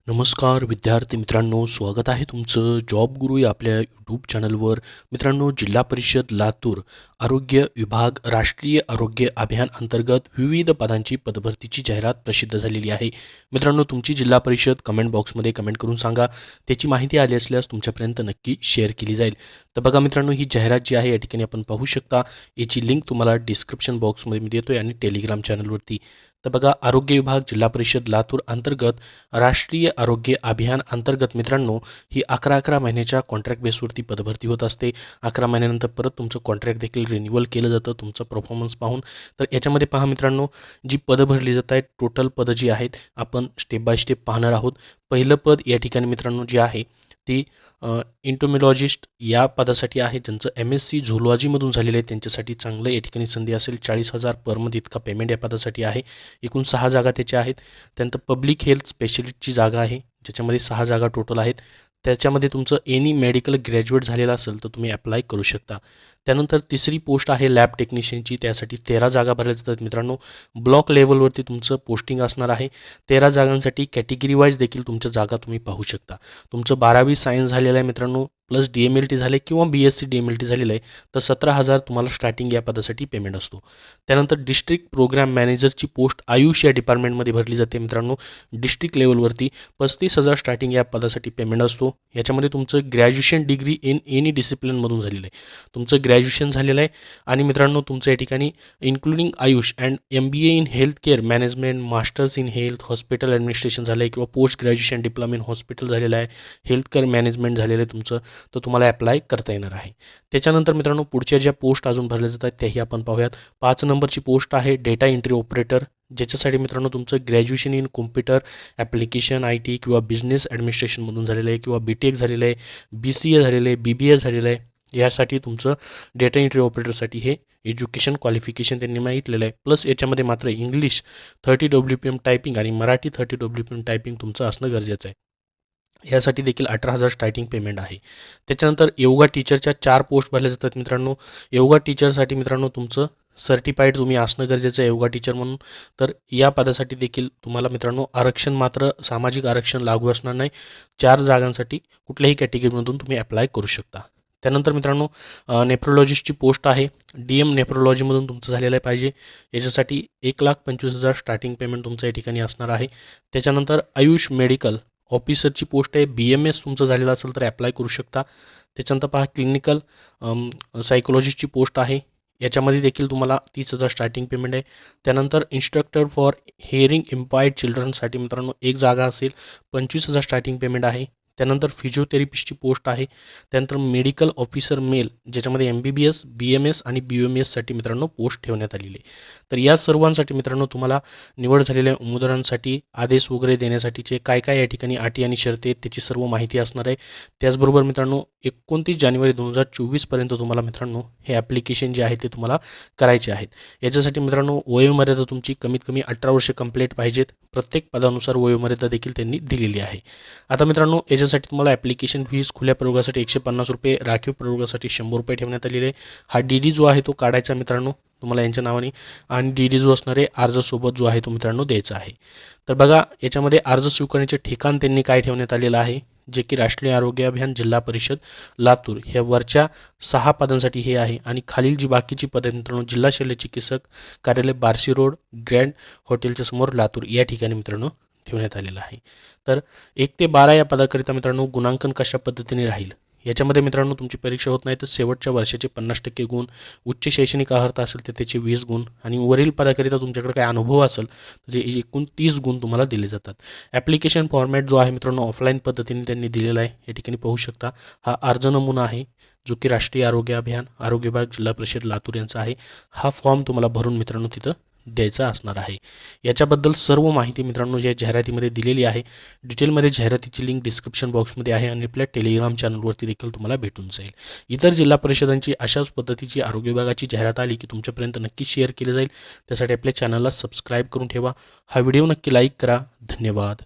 नमस्कार विद्यार्थी मित्रांनो, स्वागत आहे तुमचं जॉब गुरु या आपल्या यूट्यूब चॅनलवर. मित्रांनो, जिल्हा परिषद लातूर आरोग्य विभाग राष्ट्रीय आरोग्य अभियान अंतर्गत विविध पदांची पदभरतीची जाहिरात प्रसिद्ध झालेली आहे. मित्रांनो, तुमची जिल्हा परिषद कमेंट बॉक्समध्ये कमेंट करून सांगा. त्याची माहिती आली असल्यास तुमच्यापर्यंत नक्की शेअर केली जाईल. तर बघा मित्रांनो, ही जाहिरात जी आहे या ठिकाणी आपण पाहू शकता. याची लिंक तुम्हाला डिस्क्रिप्शन बॉक्समध्ये मी देतो आहे आणि टेलिग्राम चॅनलवरती. तर बघा, आरोग्य विभाग जिल्हा परिषद लातूर अंतर्गत राष्ट्रीय आरोग्य अभियान अंतर्गत मित्रांनो ही 11 महिन्याच्या कॉन्ट्रॅक्ट बेसवरती पदभरती होत असते. 11 महिन्यानंतर परत तुमचं कॉन्ट्रॅक्ट देखील रिन्युअल केलं जातं तुमचं परफॉर्मन्स पाहून. तर याच्यामध्ये पहा मित्रांनो, जी पदं भरली जात आहेत, टोटल पदं जी आहेत आपण स्टेप बाय स्टेप पाहणार आहोत. पहिलं पद या ठिकाणी मित्रांनो जे आहे ती इंटोमॅलॉजिस्ट या पदासाठी आहे. ज्यांचं MSc झुलॉजीमधून झालेलं आहे त्यांच्यासाठी चांगलं या ठिकाणी संधी असेल. 40,000 पर मंथ इतका पेमेंट या पदासाठी आहे. एकूण 6 जागा त्याच्या आहेत. त्यानंतर पब्लिक हेल्थ स्पेशलिस्टची जागा आहे, ज्याच्यामध्ये 6 जागा टोटल आहेत. त्याच्यामध्ये तुमचं एनी मेडिकल ग्रॅज्युएट झालेलं असेल तर तुम्ही अप्लाय करू शकता. त्यानंतर तिसरी पोस्ट आहे लॅब टेक्निशियनची. त्यासाठी 13 जागा भरल्या जातात मित्रांनो. ब्लॉक लेवलवरती तुमचं पोस्टिंग असणार आहे. 13 जागांसाठी कॅटेगरी वाईज देखील तुमच्या जागा तुम्ही पाहू शकता. तुमचं 12वी सायन्स झालेलं आहे मित्रांनो, प्लस DMLT झाले किंवा BSc DMLT झालेलं आहे तर 17,000 तुम्हाला स्टार्टिंग या पदासाठी पेमेंट असतो. त्यानंतर डिस्ट्रिक्ट प्रोग्राम मॅनेजरची पोस्ट आयुष या डिपार्टमेंटमध्ये भरली जाते मित्रांनो. डिस्ट्रिक्ट लेवलवरती 35,000 स्टार्टिंग या पदासाठी पेमेंट असतो. याच्यामध्ये तुमचं ग्रॅज्युएशन डिग्री इन एनी डिसिप्लिनमधून झालेलं आहे. तुमचं ग्रॅज्युएशन झालेलं आहे आणि मित्रांनो तुमचं या ठिकाणी including Ayush and MBA in health care management, masters in health hospital administration झालं आहे किंवा post graduation diploma in hospital झालेलं आहे, हेल्थ केअर मॅनेजमेंट झालेलं आहे तुमचं, तर तुम्हाला अप्लाय करता येणार आहे. त्याच्यानंतर मित्रांनो पुढच्या ज्या पोस्ट अजून भरल्या जातात त्याही आपण पाहूयात. 5 नंबरची पोस्ट आहे डेटा एंट्री ऑपरेटर, ज्याच्यासाठी मित्रांनो तुमचं graduation in computer application IT किंवा बिझनेस ॲडमिनिस्ट्रेशनमधून झालेलं आहे किंवा BTech झालेलं आहे, BCA झालेलं आहे, BBA झालेलं आहे. यासाठी तुमचं डेटा एंट्री ऑपरेटरसाठी हे एज्युकेशन क्वालिफिकेशन त्यांनी मागितलेलं आहे. प्लस याच्यामध्ये मात्र इंग्लिश 30 WPM टायपिंग आणि मराठी 30 WPM टायपिंग तुमचं असणं गरजेचं आहे. यासाठी देखील 18,000 स्टार्टिंग पेमेंट आहे. त्याच्यानंतर योगा टीचरच्या 4 पोस्ट भरल्या जातात मित्रांनो. योगा टीचरसाठी मित्रांनो तुमचं सर्टिफाईड तुम्ही असणं गरजेचं आहे योगा टीचर म्हणून. तर या पदासाठी देखील तुम्हाला मित्रांनो आरक्षण मात्र सामाजिक आरक्षण लागू असणार नाही. 4 जागांसाठी कुठल्याही कॅटेगरीमधून तुम्ही अप्लाय करू शकता. त्यानंतर मित्रांनो नेफ्रोलॉजिस्टची पोस्ट आहे. DM नेफ्रोलॉजीमधून तुमचं झालेलं आहे पाहिजे. याच्यासाठी 1,25,000 स्टार्टिंग पेमेंट तुमचं या ठिकाणी असणार आहे. त्याच्यानंतर आयुष मेडिकल ऑफिसरची पोस्ट आहे. BMS तुमचं झालेलं असेल तर अप्लाय करू शकता. त्याच्यानंतर पहा क्लिनिकल सायकोलॉजिस्टची पोस्ट आहे. याच्यामध्ये देखील तुम्हाला 30,000 स्टार्टिंग पेमेंट आहे. त्यानंतर इन्स्ट्रक्टर फॉर हिअरिंग इम्पायर्ड चिल्ड्रनसाठी मित्रांनो 1 जागा असेल, 25,000 स्टार्टिंग पेमेंट आहे. त्यानंतर फिजिओथेरपिस्टची पोस्ट आहे. त्यानंतर मेडिकल ऑफिसर मेल, ज्याच्यामध्ये MBBS BMS आणि BMSसाठी मित्रांनो पोस्ट ठेवण्यात आलेली आहे. तर या सर्वांसाठी मित्रांनो तुम्हाला निवड झालेल्या उमेदवारांसाठी आदेश वगैरे देण्यासाठीचे काय काय या ठिकाणी अटी आणि शर्ती आहेत त्याची सर्व माहिती असणार आहे. त्याचबरोबर मित्रांनो 29 जानेवारी 2024 पर्यंत तुम्हाला मित्रांनो हे ॲप्लिकेशन जे आहे ते तुम्हाला करायचे आहेत. याच्यासाठी मित्रांनो वयोमर्यादा तुमची कमीत कमी 18 वर्षे कंप्लीट पाहिजेत. प्रत्येक पदानुसार वयोमर्यादा देखील त्यांनी दिलेली आहे. आता मित्रांनो याच्यासाठी तुम्हाला ॲप्लिकेशन फीस खुल्या प्रयोगासाठी ₹150, राखीव प्रयोगासाठी ₹100 ठेवण्यात आलेले आहे. हा DD जो आहे तो काढायचा मित्रांनो तुम्हाला यांच्या नावाने आणि DD जो असणार आहे अर्जासोबत जो आहे तो मित्रांनो द्यायचा आहे. तर बघा याच्यामध्ये अर्ज स्वीकारण्याचे ठिकाण त्यांनी काय ठेवण्यात आलेलं आहे, जे की राष्ट्रीय आरोग्य अभियान जिल्हा परिषद लातूर ह्या वरच्या 6 पदांसाठी हे आहे. आणि खालील जी बाकीची पदे मित्रांनो जिल्हा शल्य चिकित्सक कार्यालय बार्शी रोड ग्रँड हॉटेलच्या समोर लातूर या ठिकाणी मित्रांनो ठेवण्यात आलेलं आहे. तर 1 ते 12 या पदाकरिता मित्रांनो गुणांकन कशा पद्धतीने राहील, याच्यामध्ये मित्रांनो तुमची परीक्षा होत नाही तर शेवटच्या वर्षाचे 50% गुण, उच्च शैक्षणिक अर्हता असेल तर त्याचे 20 गुण आणि वरील पदाकरिता तुमच्याकडे काय अनुभव असेल तर जे एकूण 30 गुण तुम्हाला दिले जातात. ॲप्लिकेशन फॉर्मॅट जो आहे मित्रांनो ऑफलाईन पद्धतीने त्यांनी दिलेला आहे. या ठिकाणी पाहू शकता हा अर्ज नमुना आहे जो की राष्ट्रीय आरोग्य अभियान आरोग्य विभाग जिल्हा परिषद लातूर यांचा आहे. हा फॉर्म तुम्हाला भरून मित्रांनो तिथं द्यायचा असणार आहे. याच्याबद्दल सर्व माहिती मित्रांनो या जाहिरातीमध्ये दिलेली आहे. डिटेलमध्ये जाहिरातीची लिंक डिस्क्रिप्शन बॉक्समध्ये आहे आणि आपल्या टेलिग्राम चॅनलवरती देखील तुम्हाला भेटून जाईल. इतर जिल्हा परिषदांची अशाच पद्धतीची आरोग्य विभागाची जाहिरात आली की तुमच्यापर्यंत नक्की शेअर केली जाईल. त्यासाठी आपल्या चॅनलला सबस्क्राईब करून ठेवा. हा व्हिडिओ नक्की लाईक करा. धन्यवाद.